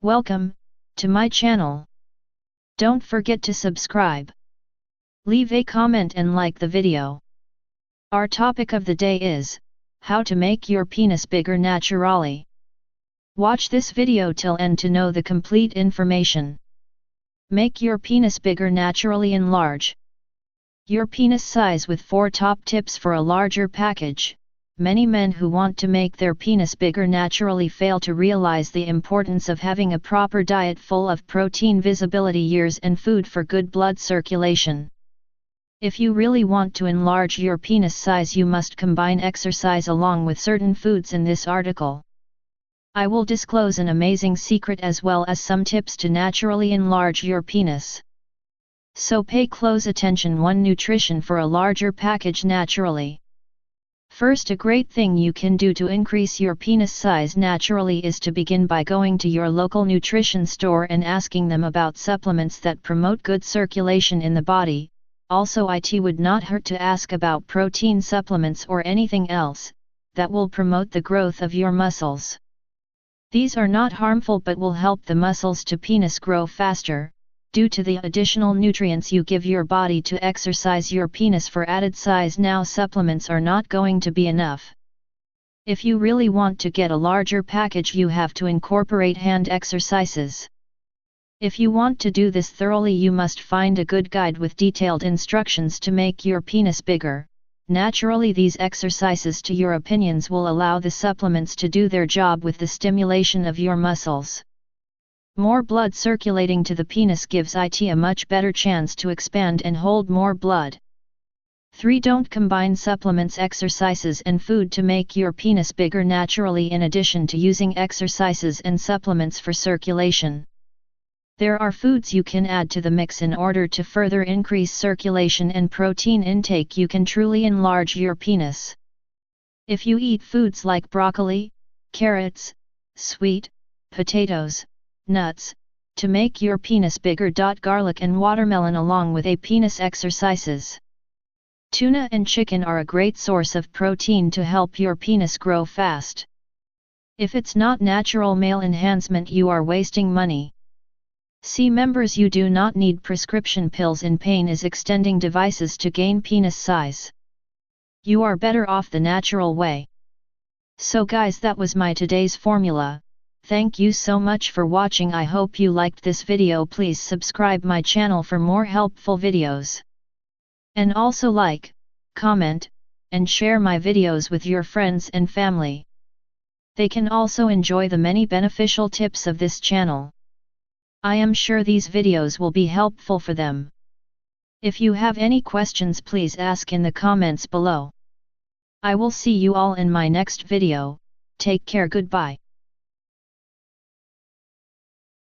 Welcome to my channel. Don't forget to subscribe. Leave a comment and like the video. Our topic of the day is how to make your penis bigger naturally. Watch this video till end to know the complete information. Make your penis bigger naturally. Enlarge your penis size with 4 top tips for a larger package. Many men who want to make their penis bigger naturally fail to realize the importance of having a proper diet full of protein, visibility years, and food for good blood circulation. If you really want to enlarge your penis size, you must combine exercise along with certain foods in this article. I will disclose an amazing secret as well as some tips to naturally enlarge your penis. So pay close attention. 1. Nutrition for a larger package naturally. First, a great thing you can do to increase your penis size naturally is to begin by going to your local nutrition store and asking them about supplements that promote good circulation in the body. Also, it would not hurt to ask about protein supplements or anything else that will promote the growth of your muscles. These are not harmful but will help the muscles to penis grow faster, due to the additional nutrients you give your body to exercise your penis for added size. Now, supplements are not going to be enough. If you really want to get a larger package, you have to incorporate hand exercises. If you want to do this thoroughly, you must find a good guide with detailed instructions to make your penis bigger naturally. These exercises, to your opinions, will allow the supplements to do their job with the stimulation of your muscles. More blood circulating to the penis gives it a much better chance to expand and hold more blood. 3. Don't combine supplements, exercises and food to make your penis bigger naturally. In addition to using exercises and supplements for circulation, there are foods you can add to the mix in order to further increase circulation and protein intake. You can truly enlarge your penis if you eat foods like broccoli, carrots, sweet potatoes, nuts, to make your penis bigger. Garlic and watermelon along with a penis exercises. Tuna and chicken are a great source of protein to help your penis grow fast. If it's not natural male enhancement, you are wasting money. See members, you do not need prescription pills in pain is extending devices to gain penis size. You are better off the natural way. So guys, that was my today's formula. Thank you so much for watching. I hope you liked this video. Please subscribe my channel for more helpful videos. And also like, comment, and share my videos with your friends and family. They can also enjoy the many beneficial tips of this channel. I am sure these videos will be helpful for them. If you have any questions, please ask in the comments below. I will see you all in my next video. Take care. Goodbye.